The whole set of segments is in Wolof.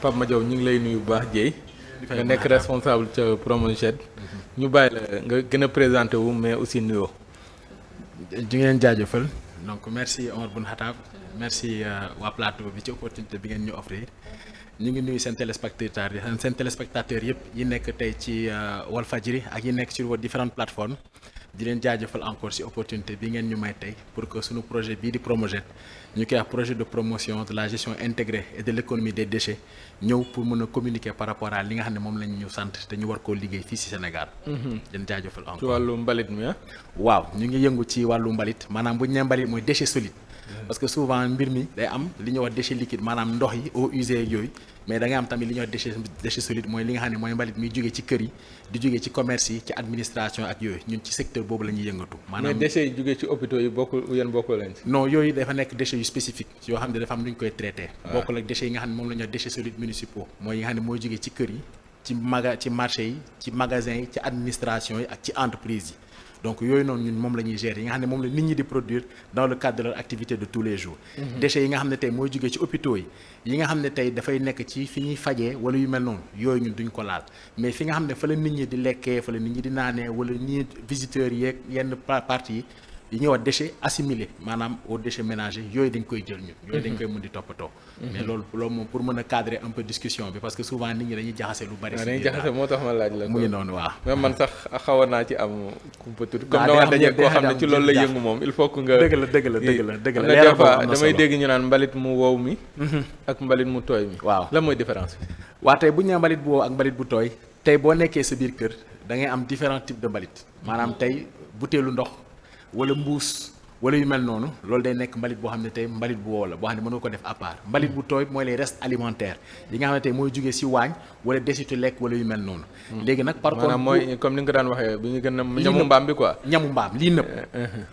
Pape Madiaw ñu ngi lay nuyu bu baax Dieye. nga nekk responsable ca Promoged. ñu bàyyi la nga gën a présenté wu mais aussi nuyoo. di ngeen jaajëfal donc merci Omar Bun Khattab merci waa plateau bi ci opportunité bi ngeen ñu offrir ñu ngi nuyu seen téléspectateurs yëpp yi nekk tey ci Walfadjri ak yi nekk sur vos différentes plateformes di leen jaajëfal encore ci opportunité bi ngeen ñu may tey pour que suñu projet bii di Promoged ñu koy wax projet de promotion de la gestion intégrée et de l'économie des déchets ñëw pour mën a communiquer par rapport à li nga xam ne moom lañ ñu sant te ñu war koo liggéey fii ci Sénégal. leen jaajëfal encore ci wàllu mbalit mi ah. waaw ñu ngi yëngu ci wàllu mbalit maanaam bu ñu nee mbalit mooy déchet solide. parce que souvent mbir mi day am li ñuy wax déchet liquide maanaam ndox yi eaux usées yooyu mais da ngay am tamit li ñuy wax déchet solide mooy li nga xam ne mooy mbalit mi jógee ci kër yi di jógee ci commerce yi ci administration ak yooyu ñun ci secteur boobu la ñuy yëngatu. maanaam mais déchets yi jógee ci hôpitaux yi bokkul yéen bokkul leen ci. non yooyu dafa nekk déchets yu spécifique yoo xam ne dafa am lu ñu koy traité. bokkul ak déchets yi nga xam ne moom la ñuy wax déchets solides municipaux mooy yi nga xam ne mooy jógee ci kër yi ci marché yi ci magasin yi ci administration yi ak ci entreprise yi. donc yooyu noonu ñun moom la ñuy gérer yi nga xam ne moom la nit ñi di produire dans le cadre de leur activité de tous les jours. déchets yi nga xam ne tey mooy jógee ci hôpitaux yi nga xam ne tey dafay nekk ci fi ñuy fajee wala yu mel noonu yooyu ñun duñ ko laal mais fi nga xam ne fa la nit ñi di lekkee fa la nit ñi di naanee wala ñi visiteurs yeeg yenn parties yi ñuy wax déchets assimilés maanaam aux déchets ménagers yooyu dañ koy jël ñun. yooyu dañ koy mën di toppatoo. mais loolu moom pour mën a cadrer un peu discussion bi parce que souvent nit ñi dañuy jaxase lu bari. dañuy jaxase moo tax ma laaj la. mu ngi noonu waaw. mais man sax xawoon naa ci am. kumpa tuuti comme dama daje koo xam ne ci loolu la yëngu moom il faut que nga. dëgg la des fois damay dégg ñu naan mbalit mu wow mi. ak mbalit mu tooy mi. waaw lan mooy différence bi. waa tey bu ñu nee mbalit bu wow ak mbalit bu tooy tey boo nekkee sa biir kër da ngay am différents types de mbalit maanaam tey butéelu ndox wala mbuus wala yu mel noonu loolu day nekk mbalit boo xam ne tey mbalit bu wow la boo xam ne mënoo ko def à part mbalit bu tooy mooy les restes alimentaires yi nga xam ne tey mooy jógee ci waañ wala desitu lekk wala yu mel noonu. léegi nag par contre maanaam mooy comme ni nga ko daan waxee bi ñu gën a ñamu mbaam bi quoi. ñamu mbaam lii nëpp.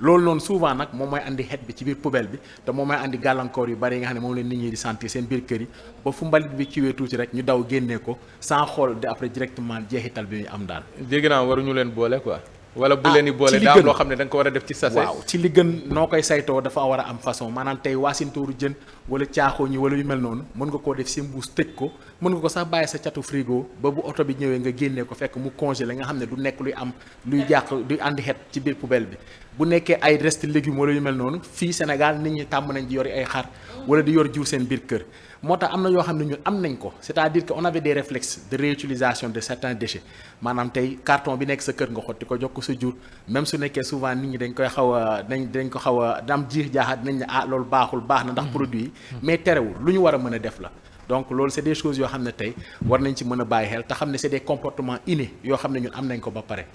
loolu noonu souvent nag moom mooy andi xet bi ci biir poubelle bi te moom mooy andi gàllankoor yu bari yi nga xam ne moom la nit ñi di sentir seen biir kër yi ba fu mbalit bi kiiwee tuuti rek ñu daw génnee ko sans xool de après directement jeexital bi ñu am daal. dégg naa waruñu leen boole quoi. wala bu leen di boole daa am loo xam ne da nga ko war a def ci sachet. waaw ci li gën noo koy saytoo dafa war a am façon maanaam tey waasintooru jën wala caaxoo ñi wala yu mel noonu mën nga koo def si mbuus tëj ko mën nga ko sax bàyyi sa catu frigo ba bu oto bi ñëwee nga génnee ko fekk mu congelé nga xam ne du nekk luy am luy jàq luy andi xet ci biir poubelle bi bu nekkee ay reste légumes wala yu mel noonu fii Sénégal nit ñi tàmm nañ di yor ay xar wala di yor jur seen biir kër moo tax am na yoo xam ne ñun am nañ ko c'est-à-dire que on avait des réflexes de réutilisation de certains déchets maanaam tey carton bi nekk sa kër nga xotti ko jox ko sa jur même su nekkee souvent nit ñi dañ koy xaw a dañ ko xaw a dam jiix jaaxaat dinañ ne loolu baax na ndax produit yi mais terewul lu ñu war a mën a def la donc loolu c'est des choses yoo xam ne tey war nañ ci mën a bàyyi xel te xam ne c'est des comportements innés yoo xam ne ñun am nañ ko ba pare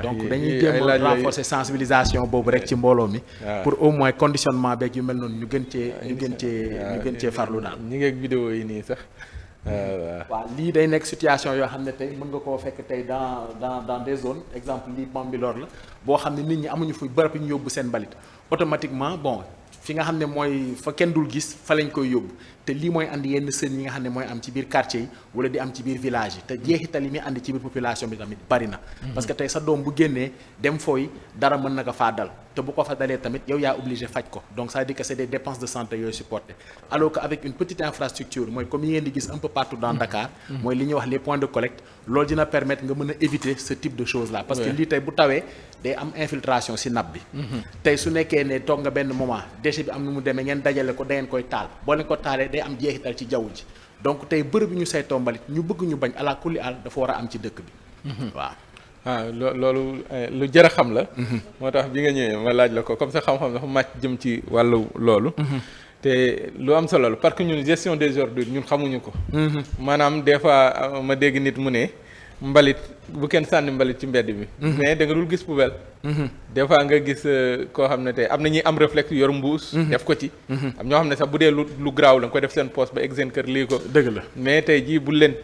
donc dañuy jéem a renforcer sensibilisation boobu rek ci mbooloo mi pour au moins conditionnement beeg yu mel noonu ñu gën cee farlu daal ñi ngeeg vidéo yi nii sax waaw lii day nekk situation yoo xam ne tey mën nga koo fekk tey dans des zones exemple lii Bambilor la boo xam ne nit ñi amuñu fu bërëb ñu yóbbu seen mbalit automatiquement bon fi nga xam ne mooy fa kenn dul gis fa lañ koy yóbbu te lii mooy andi yenn sën yi nga xam ne mooy am ci biir quartier yi wala di am ci biir village yi te jeexital yi muy andi ci biir population bi tamit bari na parce que tey sa doom bu génnee dem fooy dara mën na ko faa dal te bu ko fa dalee tamit yow yaa obligé faj ko donc ça veut dire que c'est des dépenses de santé yooyu supporté alors que avec une petite infrastructure mooy comme yi ngeen di gis un peu partout dans Dakar mooy li ñuy wax les points de collecte loolu dina permettre nga mën a éviter ce type de choses là parce que lii tey bu tawee day am infiltration ci nappe bi tey su nekkee ne toog nga benn moment déchet bi am nu mu demee ngeen dajale ko da ngeen koy taal boo leen ko taalee day am jeexital ci jaww ji donc tey bërëb bi ñu saytoo mbalit ñu bëgg ñu bañ ala kulli al dafa war a am ci dëkk bi waaw loolu lu jar a xam la moo tax bi nga ñëwee ma laaj la ko comme ça xam-xam dafa màcc jëm ci wàllu loolu te lu am solo la parce que ñun gestion des ordures ñun xamuñu ko maanaam des fois ma dégg nit mu ne mbalit bu kenn sànni mbalit ci mbedd bi mais da nga dul gis poubelle des fois nga gis koo xam ne tey am na ñuy am réflexe yor mbuus def ko ci am ñoo xam ne sax bu dee lu garaaw la nga koy def seen poste ba egg seen kër lii ko dëgg la mais tey jii bu leen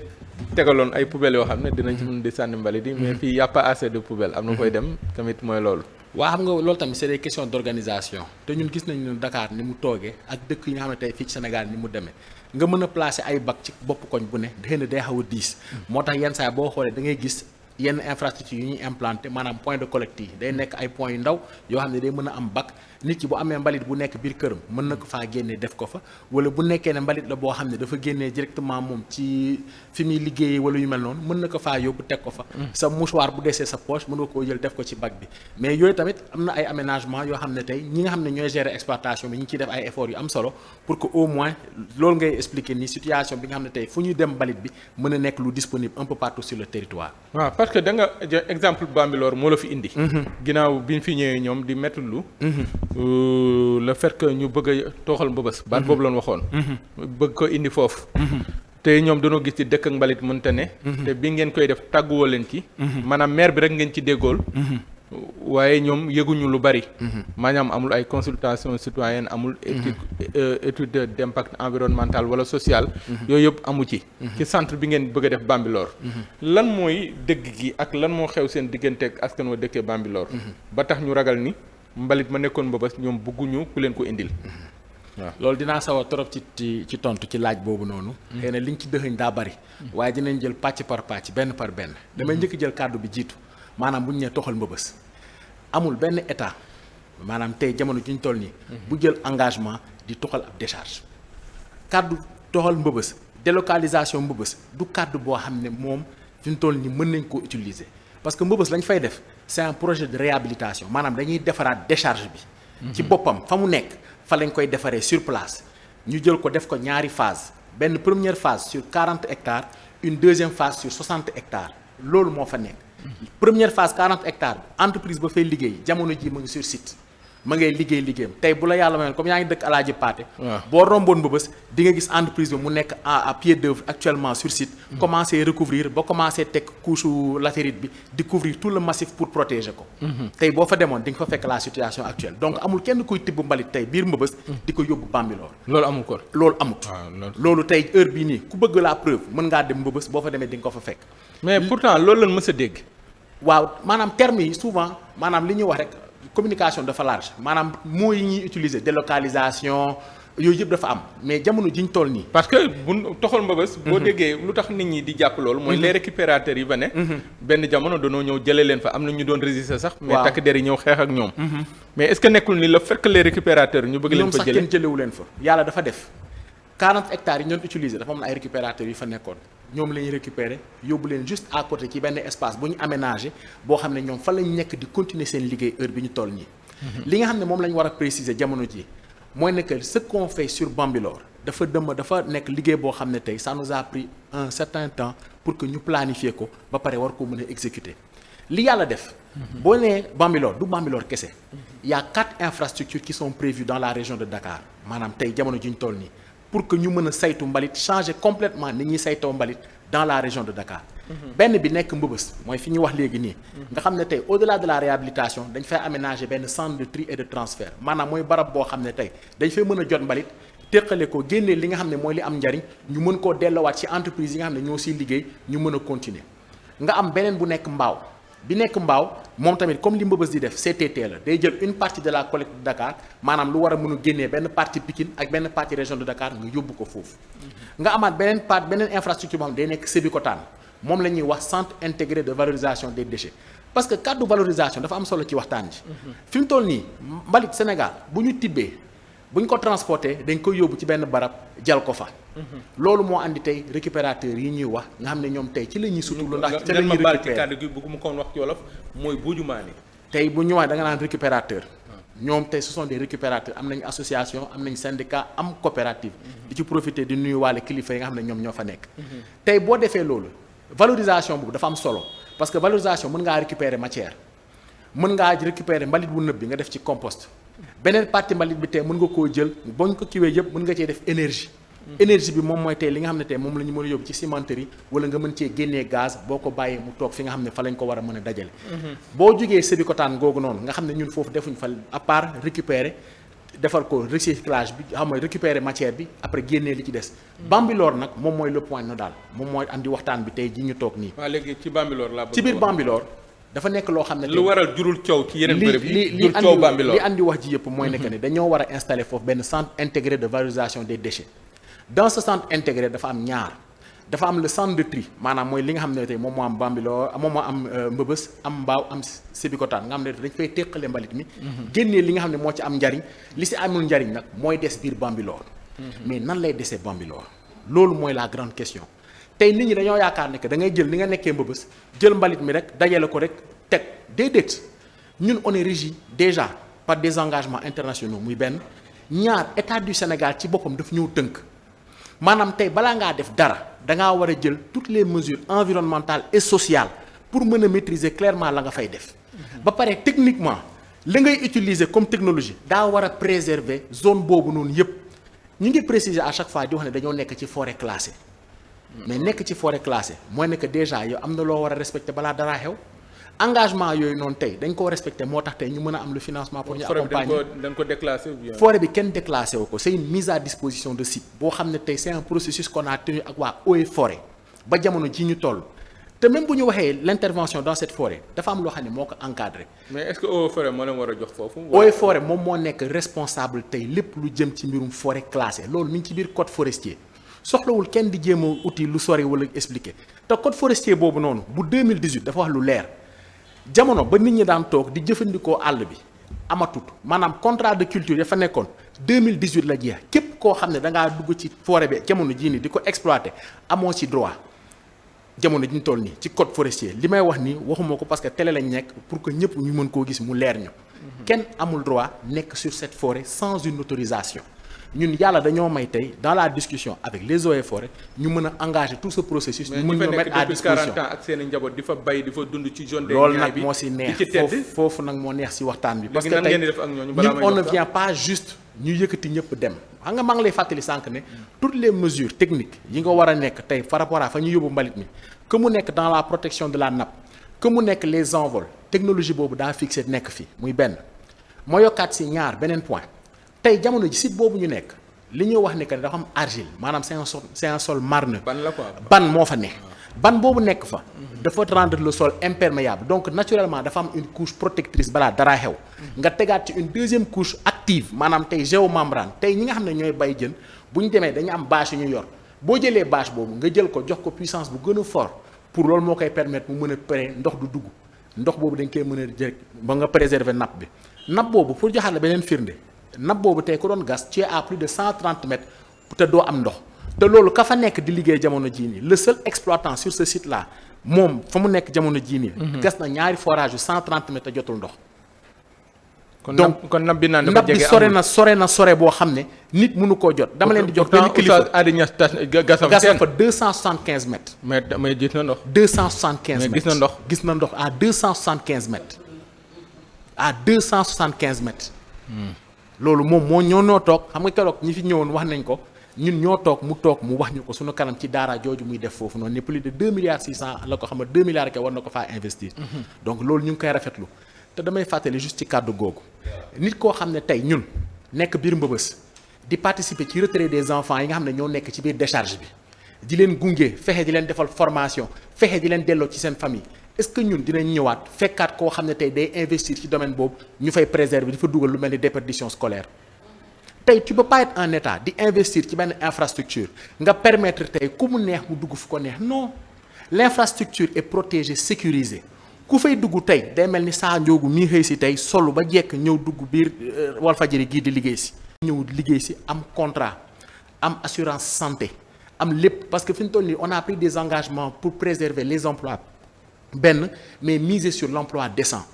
tegaloon ay poubelles yoo xam ne dinañ ci mën di sànni mbalit yi mais fii y a pas assez de poubelles am na koy dem tamit mooy loolu waa xam nga loolu tamit c'est des questions d'organisation te ñun gis nañu ne Dakar ni mu toogee ak dëkk yi nga xam ne tey fii ci Sénégal ni mu demee nga mën a placer ay bac ci bopp koñ bu ne xëy na day xaw a diis moo tax yenn saa boo xoolee da ngay gis yenn infrastructure yu ñuy implanté maanaam point de collecte yi day nekk ay points yu ndaw yoo xam ne day mën a am bac nit ki bu amee mbalit bu nekk biir këram mën na ko faa génnee def ko fa wala bu nekkee ne mbalit la boo xam ne dafa génnee directement moom ci fi muy liggéeyee wala yu mel noonu mën na ko faa yóbbu teg ko fa sa mouchoir bu desee sa poche mën nga koo jël def ko ci bac bi mais yooyu tamit am na ay aménagement yoo xam ne tey ñi nga xam ne ñooy gérer exploitation bi ñu ngi ciy def ay efforts yu am solo pour que au moins loolu ngay expliquer ni situation bi nga xam ne tey fu ñuy dem mbalit bi mën a nekk lu disponible un peu partout sur le territoire. waaw parce que da nga exemple Bambilor moo la fi indi. ginnaaw bi ñu fi ñëwee ñoom di métti lu. le fait que ñu bëgg a tooxal mbëbës. baat boobu lañ waxoon. bëgg ko indi foofu. te ñoom dañoo gis ci dëkk ak mbalit mënta ne. te bi ngeen koy def tàgguwoo leen ci. maanaam maire bi rek ngeen ci déggool. waaye ñoom yëguñu lu bari. maanaam amul ay consultation citoyenne amul étude d'impact environnemental wala social. yooyu yëpp amu ci. ci centre bi ngeen bëgg a def Bambilor. lan mooy dëgg gi ak lan moo xew seen diggante ak askan wa dëkkee Bambilor. ba tax ñu ragal ni mbalit ma nekkoon Mbëbës ñoom bëgguñu ku leen ko indil. waaw loolu dinaa sawar trop ci tontu ci laaj boobu noonu. xëy na liñ ci dëxëñ daa bari. waaye dinañ jël pàcc par pàcc benn par benn. damay njëkk jël kàddu bi jiitu maanaam bu ñu nee toxal Mbëbës. amul benn état maanaam tey jamono ji ñu toll nii. bu jël engagement di toxal ab décharge. kàddu toxal Mbëbës délocalisation Mbëbës du kàddu boo xam ne moom fi ñu toll nii mën nañ koo utiliser parce que Mbëbës lañ fay def c'est un projet de réhabilitation maanaam dañuy defaraat décharge bi. ci boppam fa mu nekk fa lañ koy defaree sur place ñu jël ko def ko ñaari phase benn première phase sur 40 hectares une deuxième phase sur 60 hectares loolu moo fa nekk. première phase 40 hectares entreprise ba fay liggéey jamono ji mu ngi sur site ma ngay liggéeyam tey bu la yàlla mayoon comme yaa ngi dëkk Alaaji Paate boo romboon Mbëbës di nga gis entreprise ba mu nekk à pied d'œuvre actuellement sur site commencé recouvrir ba commencé teg couche latérite bi di couvrir tout le massif pour protéger ko tey boo fa demoon di nga fa fekk la situation actuelle donc amul kenn kuy tibb mbalit tey biir Mbëbës di ko yóbbu Bambilor loolu amul ko loolu amut loolu tey heure bii nii ku bëgg la preuve mën ngaa dem Mbëbës boo fa demee di nga ko fa fekk mais pourtant loolu lañ mës a dégg waaw maanaam termes yi souvent maanaam li ñuy wax rek communication dafa large maanaam mots yi ñuy utiliser délocalisation yooyu yëpp dafa am mais jamono ji ñu toll nii. parce que bu toxal Mbëbës. boo déggee lu tax nit ñi di jàpp loolu. mooy les récupérateurs yi ba ne. benn jamono dañoo ñëw jëlee leen fa am na ñu doon résister sax. mais takk der yi ñëw xeex ak ñoom. mais est-ce que nekkul ni le fait que les récupérateurs ñu bëgg leen fa jëlee ñoom sax kenn jëlewu leen fa. yàlla dafa def 40 hectares yi ñu doon utiliser dafa am ay récupérateurs yu fa nekkoon. ñoom la ñuy récupérer yóbbu leen juste à côté ci benn espace bu ñu aménagé boo xam ne ñoom fa lañ nekk di continuer seen liggéey heure bi ñu toll nii. li nga xam ne moom la ñu war a préciser jamono ji mooy ne que ce qu'on fait sur Bambilor dafa nekk liggéey boo xam ne tey ça nous a pris un certain temps pour que ñu planifier ko ba pare war ko mën a exécuter li yàlla def. boo nee Bambilor du Bambilor kese. il y a 4 infrastructures qui sont prévues dans la région de Dakar maanaam tey jamono ji ñu toll nii. pour que ñu mën a saytu mbalit changer complètement ni ñuy saytoo mbalit dans la région de Dakar. benn bi nekk Mbëbës mooy fi ñuy wax léegi nii. nga xam ne tey au-delà de la réhabilitation dañ fay aménager benn centre de tri et de transfert maanaam mooy barab boo xam ne tey dañ fay mën a jot mbalit téqale ko génnee li nga xam ne mooy li am njariñ ñu mën koo delloowaat ci entreprise yi nga xam ne ñoo siy liggéey ñu mën a continuer nga am beneen bu nekk Mbaaw bi nekk Mbaaw moom tamit comme li Mbëbës di def CTT la day jël une partie de la collecte de Dakar maanaam lu war a mën a génnee benn partie Pikine ak benn partie région de Dakar nga yóbbu ko foofu. nga amaat beneen infrastructure boo xam day nekk Sébikotane moom la ñuy wax centre intégré de valorisation des déchets parce que kàddu valorisation dafa am solo ci waxtaan ji. fi mu toll nii mbalit Sénégal bu ñu tibbee bu ñu ko transporté dañ koy yóbbu ci benn barab jal ko fa. loolu moo andi tey récupérateurs yi ñuy wax nga xam ne ñoom tey ci la ñuy sutulu ndax ci la ñuy récupérer kàddu gi bëgguma ko wax ci wolof mooy buujumaani tey bu ñu wax da nga naan récupérateur ñoom tey ce sont des récupérateurs am nañ association am nañ syndicat am coopérative di ci profiter di nuyu waale kilifa yi nga xam ne ñoom ñoo fa nekk tey boo defee loolu valorisation boobu dafa am solo parce que valorisation mën ngaa récupérer matière mën ngaa récupérer mbalit bu nëb bi nga def ci compost beneen partie mbalit bi tey mën nga koo jël boñ ko kiwee yëpp mën nga cee def énergie énergie bi moom mooy tey li nga xam ne tey moom la ñu mën a yóbbu ci cimenterie wala nga mën cee génnee gaz boo ko bàyyee mu toog fi nga xam ne fa lañ ko war a mën a dajale boo jógee Sébikotane googu noonu nga xam ne ñun foofu defuñ fa à part récupérer defal ko recyclage bi xam nga récupérer matière bi après génnee li ci des Bambilor nag moom mooy le point nodal moom mooy andi waxtaan bi tey ji ñu toog nii waaw léegi ci Bambilor laa ci biir Bambilor dafa nekk loo xam ne lu waral jurul coow ci yeneen bërëb yi jur coow Bambilor li andi wax ji yëpp mooy nekk ne dañoo war a installer foofu benn centre intégré de valorisation des déchets dans ce centre intégré dafa am ñaar dafa am le centre de tri maanaam mooy li nga xam ne tey moom moo am Bambilor moom moo am Mbëbës am Mbaaw am Sébikotane nga xam ne dañ fay teqale mbalit mi. génnee li nga xam ne moo ci am njariñ li si amul njariñ nag mooy des biir Bambilor. mais nan lay desee Bambilor loolu mooy la grande question tey nit ñi dañoo yaakaar ne que da ngay jël ni nga nekkee Mbëbës jël mbalit mi rek dajale ko rek teg déedéet ñun on est régi déjà par des engagements internationaux muy benn ñaar état du Sénégal ci boppam daf ñëw tënk. maanaam tey balaa ngaa def dara da ngaa war a jël toutes les mesures environnementales et sociales pour mën a maîtriser clairement la nga fay def. ba pare techniquement la ngay utiliser comme technologie daa war a préserver zone boobu noonu yépp ñu ngi préciser à chaque fois di wax ne dañoo nekk ci forêt classée. mais nekk ci forêt classée mooy ne que déjà yow am na loo war a respecter balaa dara xew. engagement yooyu noonu tey dañ koo respecté moo tax tey ñu mën a am le financement pour ñu accompagner dañ ko déclassé ou bien forêt bi kenn déclassé wu ko c'est une mise à disposition de site boo xam ne tey c'est un processus qu'on a tenu ak waa eaux et forêt ba jamono ji ñu toll te même bu ñu waxee l'intervention dans cette forêt dafa am loo xam ne moo ko encadré. mais est-ce que eaux et forêt moo leen war a jox foofu. eaux et forêt moom moo nekk responsable tey lépp lu jëm ci mbirum forêt classée loolu mi ngi ci biir code forestier soxlawul kenn di jéem a outil lu sori wala expliquer te code forestier boobu noonu bu 2018 dafa wax lu leer. jamono ba nit ñi daan toog di jëfandikoo àll bi amatut maanaam contrat de culture ya fa nekkoon 2018 la jeex képp koo xam ne da ngaa dugg ci forêt bi jamono jii nii di ko exploiter amoo ci droit jamono ji ñu toll nii ci code forestier li may wax nii waxuma ko parce que télé lañ nekk pour que ñëpp ñu mën koo gis mu leer ñu. kenn amul droit nekk sur cette forêt sans une autorisation. ñun yàlla dañoo may tey dans la discussion avec les eaux et forêts ñu mën a engager tout ce processus. ñu mën ñoo mettre à disposition 40 ans ak seen i njaboot di fa bay di fa dund ci zone. loolu nag moo si neex foofu nag moo neex si waxtaan bi. parce que tey ñun on ne vient pas juste ñu yëkkati ñëpp dem. xam nga maa ngi lay fàttali sànq ne toutes les mesures techniques yi nga war a nekk tey par rapport à fa ñu yóbbu mbalit mi que mu nekk dans la protection de la nappe que mu nekk les envols technologie boobu daa fixé nekk fi muy benn moo yokkaat si ñaar beneen point. tey jamono ji site boobu ñu nekk li ñuy wax ne que dafa am argile maanaam c'est un sol marneux. ban la quoi ban moo fa ne. ban boobu nekk fa. dafa rendre le sol imperméable donc naturellement dafa am une couche protectrice balaa dara xew. nga tegaat ci une deuxième couche active maanaam tey géomembrane tey ñi nga xam ne ñooy bay jën bu ñu demee dañu am bâche yu ñu yor boo jëlee bâche boobu nga jël ko jox ko puissance bu gën a fort pour loolu moo koy permettre mu mën a pare ndox du dugg ndox boobu dañ koy mën a jël ba nga préserver nappe bi nappe boobu pour joxaat la beneen firnde. nappe boobu tey ku doon gas ci à plus de 130 mètres te doo am ndox te loolu ka fa nekk di liggéey jamono jii nii le seul exploitant sur ce site là moom fa mu nekk jamono jii nii. gas na ñaari forage yu 130 mètres te jotul ndox. donc kon nappe bi naan dafa nappe bi jege sore na sore boo xam ne nit mënu koo jot. dama leen di jox benn kilifa gasam gas na fa 275 mètres. mais gis na ndox. 275 mètres mais gis na ndox. gis na ndox à 275 mètres à 275 mètres. loolu moom moo ñoo toog xam nga keroog ñi fi ñëwoon wax nañ ko ñun ñoo toog mu wax ñu ko suñu kanam ci daara jooju muy def foofu noonu ne plus de 2 milliards 600 la ko xam ne 2 milliards ke war na ko faa investir. donc loolu ñu ngi koy rafetlu te damay fàttali juste ci kàddu googu nit koo xam ne tey ñun nekk biir Mbëbës di participer ci retrait des enfants yi nga xam ne ñoo nekk ci biir décharge bi di leen gunge fexe di leen defal formation fexe di leen delloo ci seen famille. est-ce que ñun dinañ ñëwaat fekkaat koo xam ne tey day investir ci domaine boobu ñu fay préserver di fa dugal lu mel ni déperdition scolaire tey tu peux pas être en état di investir ci benn infrastructure nga permettre tey ku mu neex mu dugg fu ko neex non l'infrastructure est protégée sécurisée ku fay dugg tey day mel ni saa njoogu mii xëy si tey solu ba jekk ñëw dugg biir Walfadjri gii di liggéey si. ñëw liggéey si am contrat am assurance santé am lépp parce que fi ñu toll nii on a pris des engagements pour préserver les emplois. benn mais miser sur l'emploi décent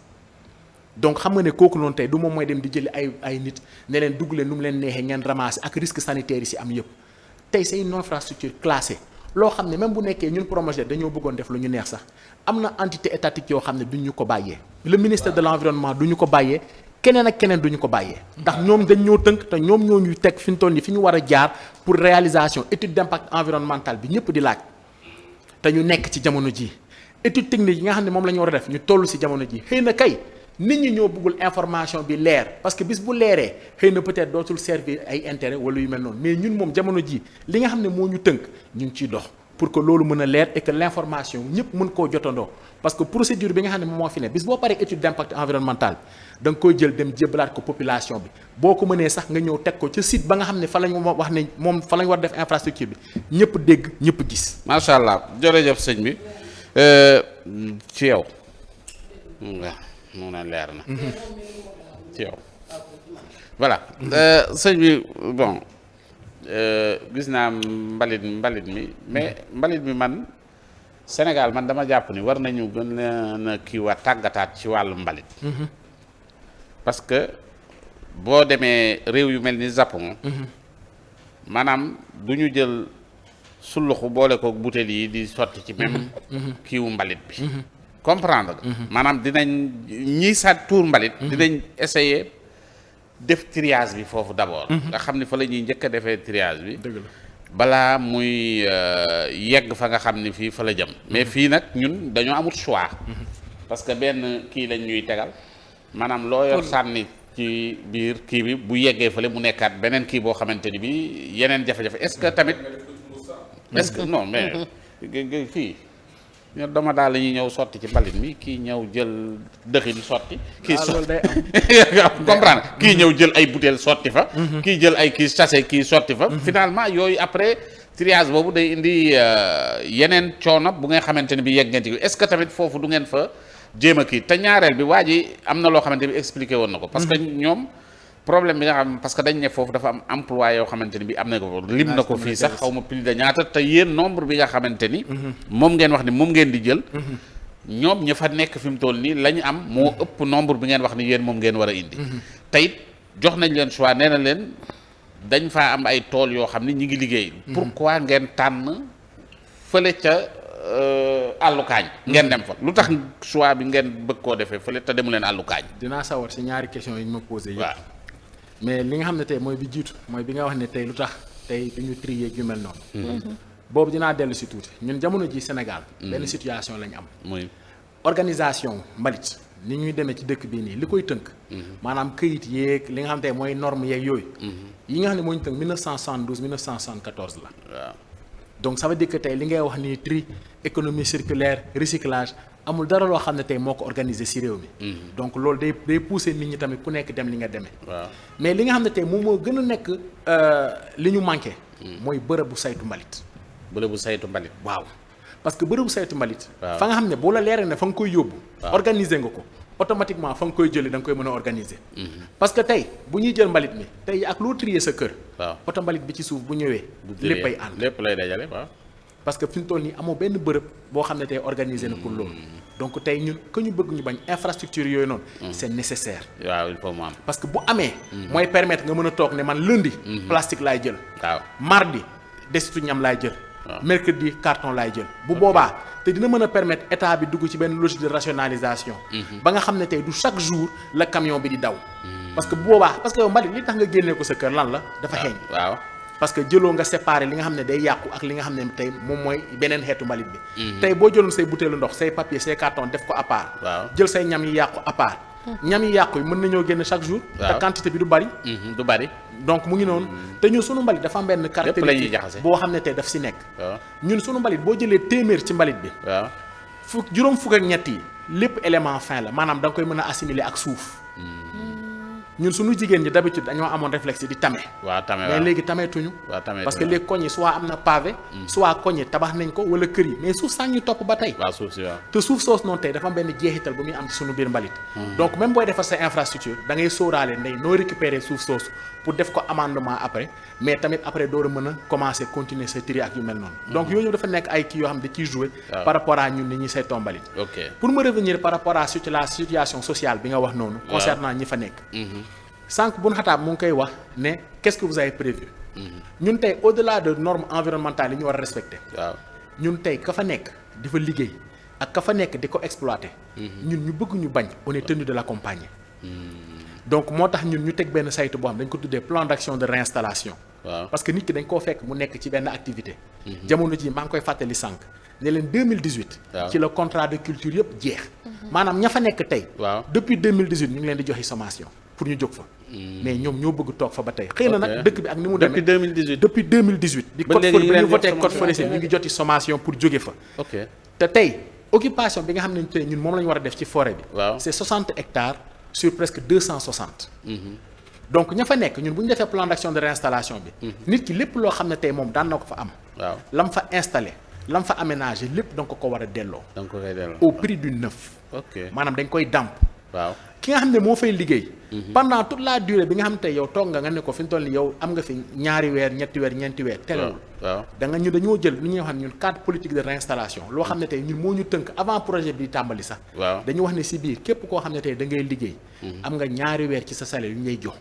donc xam nga ne kooku noonu tey du moom mooy dem di jëli ay nit ne leen dugg leen nu mu leen neexee ngeen ramasser ak risque sanitaire yi ci am yëpp tey c'est une infrastructure classée loo xam ne même bu nekkee ñun Promojet dañoo bëggoon def lu ñu neex sax am na entité étatique yoo xam ne duñ ñu ko bàyyee le ministère de l'environnement du ñu ko bàyyee keneen ak keneen du ñu ko bàyyee ndax ñoom dañ ñoo tënk te ñoom ñoo ñuy teg fi ñu toll nii fi ñu war a jaar pour réalisation étude d'impact environnemental bi ñëpp di laaj te ñu nekk ci jamono ji étude technique yi nga xam ne moom la ñu war a def ñu toll ci jamono ji xëy na kay nit ñi ñoo bëggul information bi leer parce que bis bu leeree xëy na peut-être dootul servir ay intérêt wala yu mel noonu mais ñun moom jamono ji li nga xam ne moo ñu tënk ñu ngi ciy dox pour que loolu mën a leer et que l'information ñëpp mën koo jotandoo parce que procédure bi nga xam ne moom moo fi ne bis boo paree étude d'impact environnemental da nga koy jël dem jébbalaat ko population bi boo ko mënee sax nga ñëw teg ko ca site ba nga xam ne fa lañ wax ne moom fa lañ war def infrastructure bi ñëpp dégg ñëpp gis. macha allah jërëjëf sëñ bi ci yow waaw mu ne leer na ci yow voilà sëñ bi bon gis naa mbalit mi mais mbalit mi man Sénégal man dama jàpp ni war nañu gën a kii wa tàggataat ci wàllu mbalit parce que boo demee réew yu mel ni Japon maanaam du ñu jël suluxu boole ko butéel yi di sotti ci même kiiwu mbalit bi comprendre maanaam dinañ ñiy sa tuur mbalit dinañ essayer def triage bi foofu d'abord nga xam ni fa la ñuy njëkk a defee triage bi dëgg la balaa muy yegg fa nga xam ni fii fa la jëm mais fii nag ñun dañoo amut choix parce que benn kii lañ ñuy tegal maanaam loo yor sànni ci biir kii bi bu yeggee fële mu nekkaat beneen kii boo xamante ni bi yeneen jafe-jafe est-ce que tamit est-ce que non mais fii ñoo dama daal la ñuy ñëw sotti ci mbalit mi kii ñëw jël dëxin sotti kii sotti comprendre kii ñëw jël ay bouteille sotti fa kii jël ay kii sachet kii sotti fa finalement yooyu après triage boobu day indi yeneen coono bu nga xamante ni bi yegg ngeen ci est-ce que tamit foofu du ngeen fa jéem a kii te ñaareel bi waa ji am na loo xamante bi expliqué woon na ko parce que ñoom problème bi nga xam parce que dañ ne foofu dafa am emploi yoo xamante ni bi am na ko lim na ko fii sax xaw ma plus de ñaata te yéen nombre bi nga xamante ni moom ngeen wax ni moom ngeen di jël ñoom ña fa nekk fi mu toll nii la ñu am moo ëpp nombre bi ngeen wax ni yéen moom ngeen war a indi te it jox nañ leen choix nee na leen dañ faa am ay tool yoo xam ni ñi ngi liggéey pourquoi ngeen tànn fële ca àllukaañ ngeen dem fa lu tax choix bi ngeen bëgg koo defee fële te demu leen àllukaañ dinaa sawar ci ñaari question yi ñu ma posé yëpp waaw mais li nga xam ne tey mooy bi jiitu mooy bi nga wax ne tey lu tax tey duñu trier yu mel noonu boobu dinaa dellu si tuuti ñun jamono ji Sénégal benn situation lañ am muy organisation mbalit ni ñuy demee ci dëkk bii nii li koy tënk maanaam këyit yeeg li nga xam te mooy norme yeeg yooyu yi nga xam ne moo ñu tënk 1972 1974 la waaw donc ça veut dire que tey li ngay wax nii tri économie circulaire recyclage amul dara loo xam ne tey moo ko organisé ci réew mi donc loolu day pousser nit ñi tamit ku nekk dem li nga demee waaw mais li nga xam ne tey moom moo gën a nekk li ñu manqué mooy bërëb bu saytu mbalit bële bu saytu mbalit waaw parce que bërëb bu saytu mbalit waaw fa nga xam ne boo la leeree ne fa nga koy yóbbu waaw organiser nga ko automatiquement fa nga koy jëlee da nga koy mën a organiser parce que tey bu ñuy jël mbalit mi tey ak loo trier sa kër waaw oto mbalit bi ci suuf bu ñëwee léppay ànd lépp lay dajale waaw parce que fi mu toll nii amoo benn bërëb boo xam ne tey organisé na pour loolu donc tey ñun que ñu bëgg ñu bañ infrastructure yooyu noonu c'est nécessaire waaw il faut mu am parce que bu amee mooy permettre nga mën a toog ne man lundi plastique laay jël waaw mardi desitu ñam laay jël waaw mercredi carton laay jël bu boobaa te dina mën a permettre état bi dugg ci benn logique de rationalisation ba nga xam ne tey du chaque jour la camion bi di daw parce que bu boobaa parce que yow mbalit li tax nga génnee ko sa kër lan la dafa xeeñ waaw parce que jëloo nga séparer li nga xam ne day yàqu ak li nga xam ne tey moom mooy beneen xeetu mbalit bi tey boo jëloon say butéelu ndox say papier say carton def ko à part waaw jël say ñam yi yàqu à part ñam yi yàqu yi mën nañoo génn chaque jour te quantité bi du bari du bari donc mu ngi noonu te ñun sunu mbalit dafa am benn caractéristique jaxase boo xam ne tey daf si nekk waaw ñun sunu mbalit boo jëlee téeméer ci mbalit bi waaw juróom fukk ak ñett yi lépp élément fin la maanaam da nga koy mën a assimiler ak suuf ñun suñu jigéen ñi d'habitude dañoo amoon réflexe di tame waaw tame mais léegi tameetuñu waaw tame parce que léegi koñ yi soit am na pavé soit koñ yi tabax nañ ko wala kër yi mais suuf saa ñuy topp ba tey waaw suuf si waaw te suuf soos noonu tey dafa am benn jeexital bu muy am ci suñu biir mbalit donc même booy defar sa infrastructure da ngay sóoraale ndey noo récupérer suuf soosu pour def ko amendement après mais tamit après door a mën a commencer continuer sa tri ak yu mel noonu donc yooyu dafa nekk ay kii yoo xam ne da ciy jouer par rapport à ñun ni ñuy saytoo mbalit ok pour me revenir par rapport à la situation sociale bi nga wax noonu concernant ñi fa nekk sànq Boun Khatab mu ngi koy wax ne qu'est-ce que vous avez prévu ñun tey au-delà de normes environnementales yi ñu war a respecter waaw ñun tey ka fa nekk di fa liggéey ak ka fa nekk di ko exploiter ñun ñu bëgg ñu bañ on est tenu de l'accompagner donc moo tax ñun ñu teg benn saytu boo xam dañ ko tuddee plan d'action de réinstallation waaw parce que nit ki dañ koo fekk mu nekk ci benn activité jamono ji maa ngi koy fàttali sànq ne leen 2018 ci la contrat de culture yëpp jeex maanaam ña fa nekk tey waaw depuis 2018 ñu ngi leen di joxe sommation pour ñu jóg fa mais ñoom ñoo bëgg toog fa ba tey xëy na nag dëkk bi ak ni mu demee depuis 2018 bi code bi ñu voté code forestier ñu ngi joti sommation pour jóge fa te tey occupation bi nga xam ne tey ñun moom la ñu war a def ci forêt bi c'est 60 hectares sur presque 260 donc ña fa nekk ñun bu ñu defee plan d'action de réinstallation bi nit ki lépp loo xam ne tey moom daan na ko fa am lam fa installé lam fa aménagé lépp da nga ko war a delloo au prix du neuf maanaam dañ koy dàmp ki nga xam ne moo fay liggéey pendant toute la durée bi nga xam ne tey yow toog nga ne ko fi mu toll ni yow am nga fi ñaari weer ñetti weer ñeenti weer terewul da nga ñu dañoo jël li ñuy wax ne ñun cadre politique de réinstallation loo xam ne tey ñun moo ñu tënk avant projet bi tàmbali sax dañu wax ne si biir képp koo xam ne tey da ngay liggéey am nga ñaari weer ci sa salaire yu ñu lay jox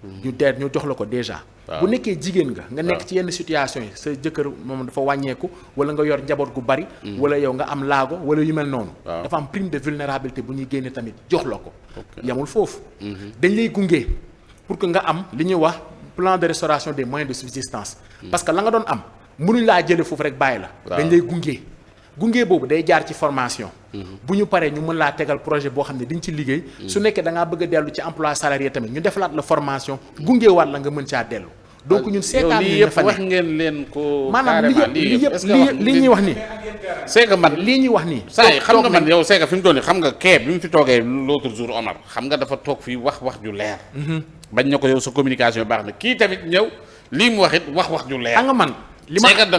ñu jox la ko déjà bu nekkee jigéen nga nekk ci yenn situation yi sa jëkkër moom dafa wàññeeku wala nga yor njaboot gu bari wala yow nga am laago wala yu mel noonu dafa am prime de vulnérabilité bu ñuy génne tamit jox la ko yamul foofu dañ lay gunge pour que nga am li ñuy wax plan de restauration des moyens de subsistance parce que la nga doon am mënuñ laa jële foofu rek bàyyi la dañ lay gunge boobu day jaar ci formation bu ñu paree ñu mën laa tegal projet boo xam ne diñ ci liggéey su nekkee da ngaa bëgg a dellu ci emploi salarié tamit ñu defalaat la formation gunge waat la nga mën caa dellu donc ñun seetaan lii yëpp wax ngeen leen ko maanaam lii yëpp li ñuy wax nii c'est que man lii ñuy wax nii saa yi xam nga man yow c'est que fi mu toll nii xam nga kee bi mu fi toogee l'autre jour Omar xam nga dafa toog fii wax ju leer bañ na ko yow sa communication baax na kii tamit ñëw lii mu wax it wax ju leer nga man li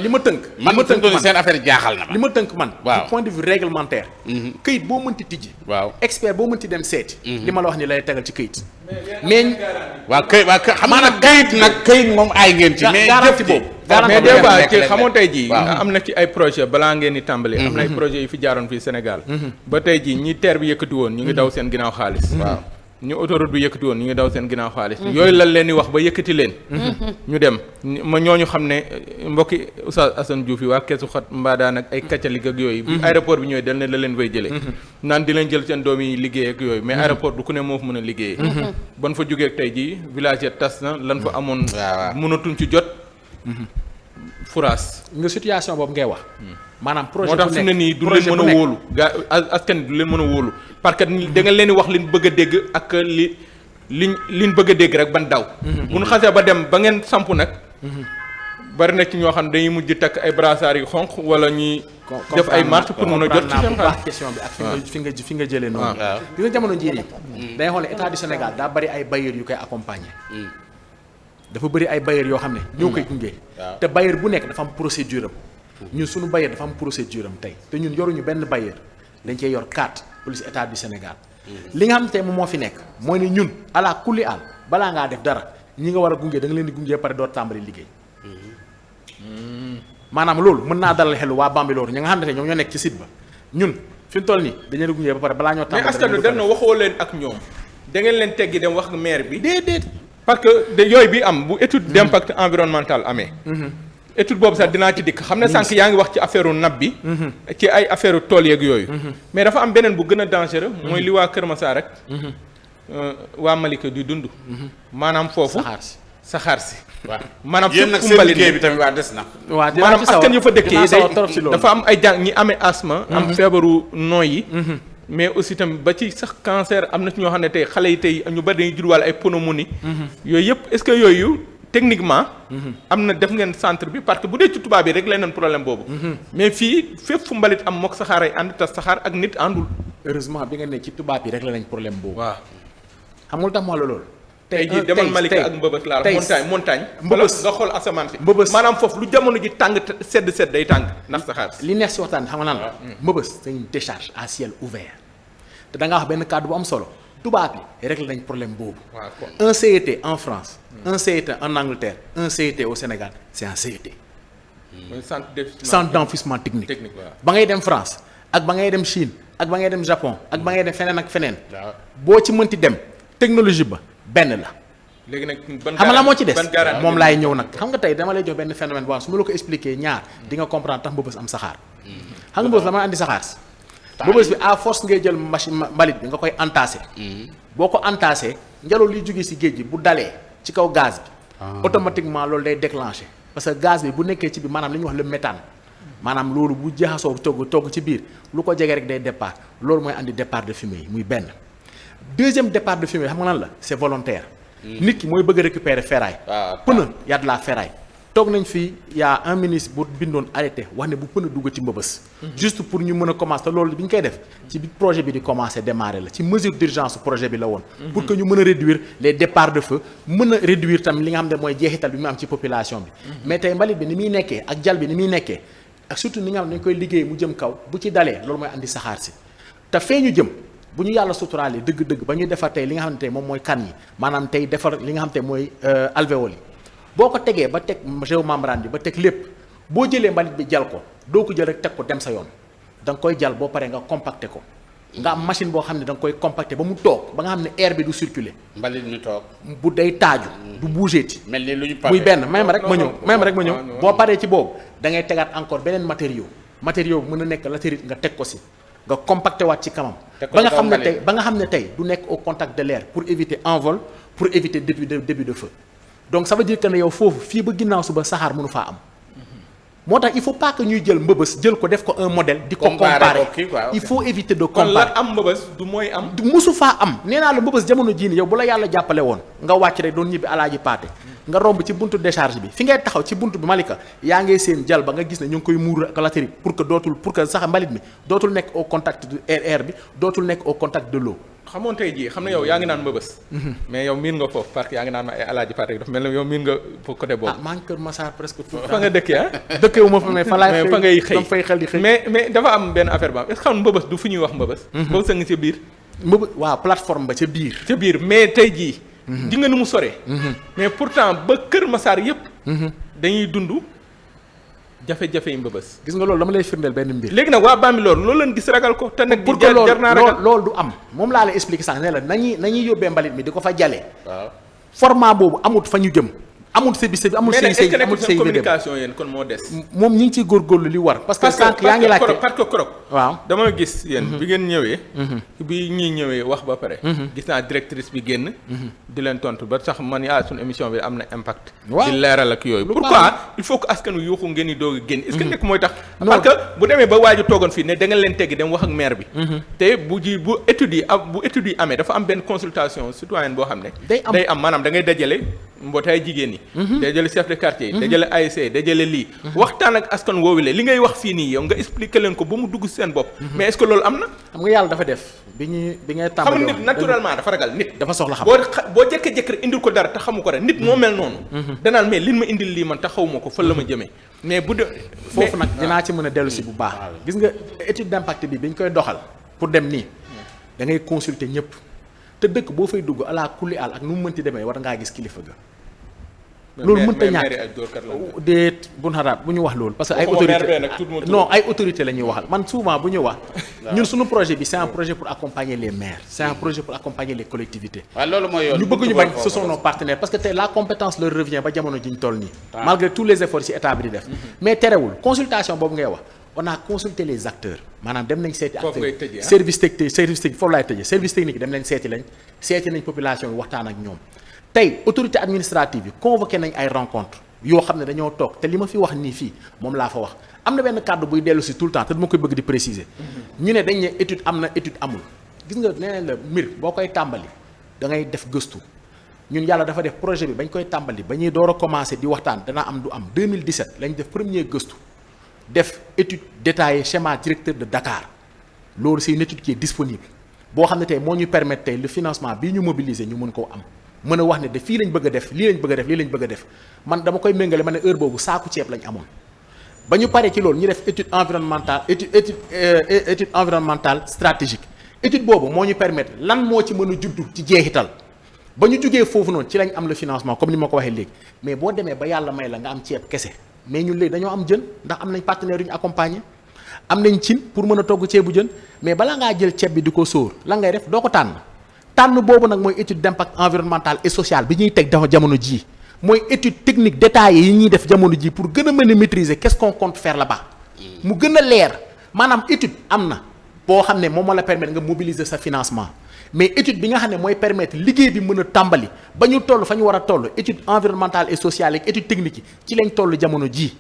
ma tënk seen affaire jaaxal na ma li ma tënk man du point de vue réglementaire këyit boo mënti tijji expert boo mënti dem seeti li ma la wax ni lay tegal ci këyit mais xam nga këyit moom ay ngeen ci mais garantie boobu mais des fois ci xamoon tey jii am na ci ay projet balaa ngeen di tàmbali am na ay projet yu fi jaaroon fii Sénégal ba tey jii ñi terre bi yëkkati woon ñu ngi daw seen ginnaaw xaalis ñu autoroute bi yëkkati woon ñu ngi daw seen ginnaaw xaalis yooyu lan leen di wax ba yëkkati leen ñu dem ma ñooñu xam ne mbokki Oustaz Assane Diouf yi waa keesu xat mbaadaan ak ay kaccalig ak yooyu bi aéroport bi ñëwee dal ne la leen fay jëlee naan di leen jël seen doom yi liggéey ak yooyu mais aéroport du ku ne moo fa mën a liggéeyee ban fa jógee ak tey jii village ya tas na lan fa amoon mënatuñ ci jot furaas nga situation boobu ngay wax maanaam projet moo tax fi ne nii du leen mën a wóolu gaa askan du leen mën a wóolu parce que da nga leen di wax liñ bëgg a dégg ak liñ bëgg a dégg rek ban daw bu ñu xasee ba dem ba ngeen samp nag bari na ci ñoo xam ne dañuy mujj takk ay brassards yu xonq wala ñuy def ay marche pour mën a jot ci seen xaalis question bi ak fi nga jëlee noonu gis nga jamono jii nii day xool ne état du Sénégal daa bari ay bailleurs yu koy accompagner dafa bëri ay bailleurs yoo xam ne ñoo koy gunge te bailleur bu nekk dafa am procédure am ñun suñu bailleur dafa am procédure am tey te ñun yoruñu benn bailleur dañ cee yor carte police état du Sénégal li nga xam ne tey moom moo fi nekk mooy ne ñun ala kulli al balaa ngaa def dara ñi nga war a gunge da nga leen di gunge pare door tàmbali liggéey maanaam loolu mën naa dalal xelu waa Bambilor ñi nga xam ne tey ñoom ñoo nekk ci site ba ñun fi mu toll nii dañu leen di gunge ba pare balaa ñoo tàmbali mais askan wi dem na waxoo leen ak ñoom da ngeen leen teggi dem wax maire bi déedéet parce que yooyu bi am bu étude d'impact environnemental amee étude boobu sax dinaa ci dikk xam ne sànq yaa ngi wax ci affaire nab bi ci ay affaire tool yeeg yooyu mais dafa am beneen bu gën a dangereux mooy li waa Kër Massar rek waa Malika di dund maanaam foofu saxaar si waaw maanaam yéen nag seen liggéey bi tamit waa des na maanaam askan yu fa dëkkee dafa am ay jàng ñi amee asthme am feebaru nooy yi mais aussi tamit ba ci sax cancer am na ci ñoo xam ne tey xale yi tey ñu bari dañuy jurwaale ay pneumonie yooyu yëpp est-ce que yooyu techniquement am na def ngeen centre bi parce que bu dee ci tubaab yi rek leneen problème boobu mais fii fépp fu mbalit am mook saxaar ay ànd te saxaar ak nit àndul heureusement bi nga ne ci tubaab yi rek la nañ problème boobu waaw xam nga lu tax moo la loolu tey jii demal Malika ak Mbëbës laa la montagne Mbëbës nga xool asamaan si Mbëbës maanaam foofu lu jamono ji tàng sedd day tàng ndax saxaar li neex si waxtaan xam nga nan la Mbëbës c'est une décharge à ciel ouvert te da nga wax benn kàddu bu am solo tubaab yi rek la nañ problème boobu un CET en France un CET en Angleterre un CET au Sénégal c'est un CET centre d'enfouissement technique ba ngay dem France ak ba ngay dem Chine ak ba ngay dem Japon ak ba ngay dem feneen ak feneen boo ci mënti dem technologie ba benn la léegi nag xam nga la moo ci des moom laay ñëw nag xam nga tey dama lay jox benn phénomène boo xam su ma la ko expliquer ñaar di nga comprendre tax Mbëbës am saxaar xam nga Mbëbës dama andi saxaar si Mbëbës bi à force ngay jël machine mbalit bi nga koy entasser boo ko entasser ngelaw liy jógee si géej gi bu dalee ci kaw gaz bi automatiquement loolu day déclencher parce que gaz bi bu nekkee ci biir maanaam li ñuy wax le méthane maanaam loolu bu jaxasoo togg ci biir lu ko jege rek day départ loolu mooy andi départ de fumée yi muy benn deuxième départ de fumée xam nga lan la c'est volontaire nit ki mooy bëgg a récupérer ferraille. pneu y a de la ferraille. toog nañ fii y a un ministre bu bindoon arrêté wax ne bu pneu dugg ci mbëbës. juste pour ñu mën a commencer te loolu bi ñu koy def ci bi projet bi di commencer démarrer la ci mesure d'urgence projet bi la woon. pour que ñu mën a réduire les départs de feu mën a réduire tamit li nga xam ne mooy jeexital bi mu am ci population bi. mais tey mbalit bi ni muy nekkee ak jal bi ni muy nekkee ak surtout ni nga xam ne dañ koy liggéey mu jëm kaw bu ci dalee loolu mooy andi saxaar si te fee ñu jëm. bu ñu yàlla suturaale dëgg-dëgg ba ñuy defar tey li nga xamante ne moom mooy kan yi maanaam tey defar li nga xamante ne mooy alvéole yi boo ko tegee ba teg géomembrane bi ba teg lépp boo jëlee mbalit bi jal ko doo ko jël rek teg ko dem sa yoon da nga koy jal boo paree nga compacté ko nga am machine boo xam ne da nga koy compacté ba mu toog ba nga xam ne air bi du circuler. mbalit mi toog. bu day taaju. du bougeeti. mel ni lu ñu paree muy benn même rek ma ñëw boo paree ci boobu da ngay tegaat encore beneen matériau bi mën na nekk latérite nga teg ko si. nga compacté waat ci kanam ba nga xam ne tey du nekk au contact de l'air pour éviter envol pour éviter début de feu donc ça veut dire que ne yow foofu fii ba ginnaaw suba saxaar mënu faa am moo tax il faut pas que ñuy jël mbëbës jël ko def ko un modèle di ko comparer il faut éviter de comparer kon la am mbëbës du mooy am musu faa am nee naa la mbëbës jamono jii ni yow bu la yàlla jàppale woon nga wàcc rek doon ñibbi alaaji paate nga romb ci buntu décharge bi fi ngay taxaw ci buntu bi Malika yaa ngay seen jal ba nga gis ne ñu ngi koy muur ak latérite pour que sax mbalit mi dootul nekk au contact de air bi dootul nekk au contact de l'eau xamoon tey jii xam ne yow yaa ngi naan mbëbës mais yow miin nga foofu parce que yaa ngi naan ma ay alaaji Paate dafa mel ne yow miin nga côté boobu maa ngi Kër Massar presque tout fa nga dëkkee dëkkewu ma fa mais fa laay fa ngay xëy fay xel di xëy mais dafa am benn affaire ba am est-ce que xam mbëbës du fu ñuy wax mbëbës mbëbës a ngi ca biir waaw plateforme ba ca biir mais tey jii di nga ni mu soree mais pourtant ba Kër Massar yëpp dañuy dund jafe-jafe yi mbëbës gis nga loolu dama lay firndeel benn mbir léegi nag waa Bambilor loolu leen gis ragal ko te nag pour que loolu du am moom laa lay expliquer sànq ne la nañuy yóbbee mbalit mi di ko fa jalee format boobu amut fa ñu jëm amul service bi amul CIC amul CIC communication yéen kon moo des moom ñi ngi ciy góorgóorlu li war parce que sànq yaa ngi laajte parce que krok waaw dama gis yéen bi ngeen ñëwee bi ñuy ñëwee wax ba pare gis naa directrice bi génn di leen tontu ba sax man suñu émission bi am na impact di leeral ak yooyu pourquoi il faut que askanu yuuxu ngeen di doog a génn est-ce que nekk mooy tax parce que bu demee ba waaju toogoon fii ne da nga leen teggi dem wax ak maire bi te bu études yi amee dafa am benn consultation citoyenne boo xam ne day am maanaam da ngay dajale mbootaay jigéen yi dajale chef de quartier yi dajale ASC dajale lii waxtaan ak askan woowu li ngay wax fii nii yow nga expliquer leen ko ba mu dugg seen bopp mais est-ce que loolu am na xam nga yàlla dafa def bi ngay tàmbali xam nit naturellement dafa ragal nit dafa soxla xam boo jékki-jékki rek indil ko dara te xamu ko rek nit moo mel noonu danaan mais lin ma indil lii man te xaw ma ko fan la ma jëmee mais bu de foofu nag dinaa ci mën a dellu si bu baax gis nga étude d'impact bi ñu koy doxal pour dem nii da ngay consulter ñëpp te dëkk boo fay dugg ala kulli àll ak nu mu mënti demee war ngaa gis kilifa ga loolu mënta ñàkk déet bun xaraat bu ñu wax loolu parce que ay autorité non ay autorité la ñuy waxal man souvent bu ñu wax ñun suñu projet bi c'est un projet pour accompagner les maires c'est un projet pour accompagner les collectivités loolu mooy yoon ñu bëgg ñu bañ ce sont nos partenaires parce que tey la compétence leur revient ba jamono ji ñu toll nii malgré tous les efforts ci état bi di def mais terewul consultation boobu ngay wax on a consulté les acteurs maanaam dem nañ seeti acteurs service technique foofu laay tëjee service technique dem nañ seeti nañ population bi waxtaan ak ñoom tey autorité administrative yi convoqué nañ ay rencontre yoo xam ne dañoo toog te li ma fi wax nii fii moom laa fa wax am na benn kàddu buy dellu si tout le temps te dama koy bëgg di préciser ñu ne dañ ne étude am na étude amul gis nga nee la mbir boo koy tàmbali da ngay def gëstu ñun yàlla dafa def projet bi bañ koy tàmbali ba ñuy door a commencer di waxtaan danaa am du am 2017 lañ def premier gëstu def étude détaillée schéma directeur de Dakar loolu c'est une étude qui est disponible boo xam ne tey moo ñu permettre tey le financement bii ñu mobiliser ñu mën koo am mën a wax ne de fii lañ bëgg a def lii lañ bëgg a def lii lañ bëgg a def man dama koy méngale ma ne heure boobu saaku ceeb lañ amoon ba ñu paree ci loolu ñu def étude environnementale stratégique étude boobu moo ñu permettre lan moo ci mën a juddu ci jeexital ba ñu jugee foofu noonu ci lañ am le financement comme ni ma ko waxee léegi mais boo demee ba yàlla may la nga am ceeb kese mais ñun léegi dañoo am jën ndax am nañ partenaires yu ñu accompagner am nañ cin pour mën a togg ceebu jën mais balaa ngaa jël ceeb bi di ko sóor lan ngay def doo ko tànn boobu nag mooy étude d'impact environnemental et social bi ñuy teg dafa jamono jii mooy étude technique détaillée yi ñuy def jamono jii pour gën a mën a maîtriser qu'est-ce qu'on compte faire là-bas mu gën a leer maanaam étude am na boo xam ne moom moo la permettre nga mobiliser sa financement mais étude bi nga xam ne mooy permettre liggéey bi mën a tàmbali ba ñu toll fa ñu war a toll étude environnementale et sociale ak étude technique yi ci lañ toll jamono jii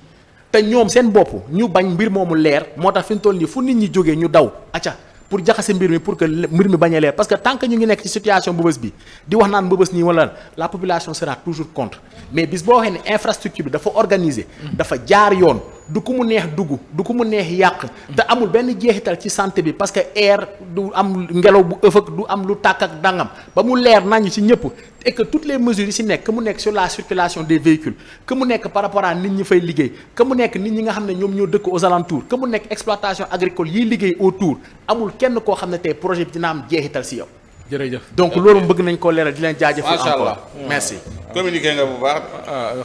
te ñoom seen bopp ñu bañ mbir moomu leer moo tax fi ñu toll nii fu nit ñi jógee ñu daw acca pour jaxase mbir mi pour que mbir mi bañ a leer parce que tant que ñu ngi nekk ci situation mbëbës bi di wax naan mbëbës nii wala la population sera toujours contre mais bis boo waxee ne infrastructure bi dafa organiser dafa jaar yoon du ko mu neex dugg du ko mu neex yàq te amul benn jeexital ci santé bi parce que air du am ngelaw bu ëffëg du am lu tàkk ak dangam ba mu leer nañu ci ñëpp et que toutes les mesures yi ci nekk que mu nekk sur la circulation des véhicules que mu nekk par rapport à nit ñi fay liggéey que mu nekk nit ñi nga xam ne ñoom ñoo dëkk aux alentours que mu nekk exploitation agricole yiy liggéey autour amul kenn koo xam ne tey projet bi dina am jeexital ci yow. jërëjëf donc loolu bëgg nañ koo leeral di leen jaajëfal macha allah encore merci. communiqué nga bu baax.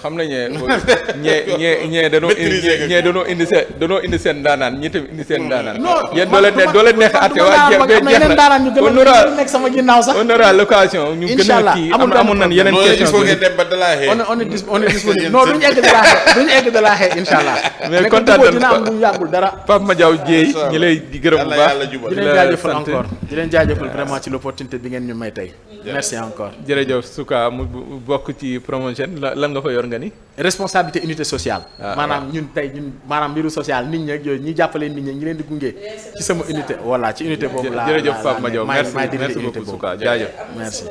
xam nañ ñee danoo indi seen daanaan ñi tamit indi seen daanaan. yéen doo leen neex àtte waa jeex na nekk sama ginnaaw sax. on aura l'occasion ñu gën a kii amoon nañ yeneen question. il faut ngeen dem ba Dalahe. on est disponible non duñu egg Dalahe incha allah. mais kontaan nañu dina am lu yàggul dara. Pape Madiaw Dieye ñi lay gërëm bu baax di leen jaajëfal encore di leen jaajëfal vraiment ci l'opportunité bi ngeen ñu may tey merci encore. jërëjëf Souka mu bokk ci Promogène lan nga fa yor nga ni. responsabilité unité sociale. maanaam ñun tey maanaam mbiru social nit ñi ak yooyu ñi jàppale nit ñi ñi leen di gunge. ci sama unité voilà ci unité boobu laa jërëjëf Pape Madiaw merci maay beaucoup Souka jaajëf merci.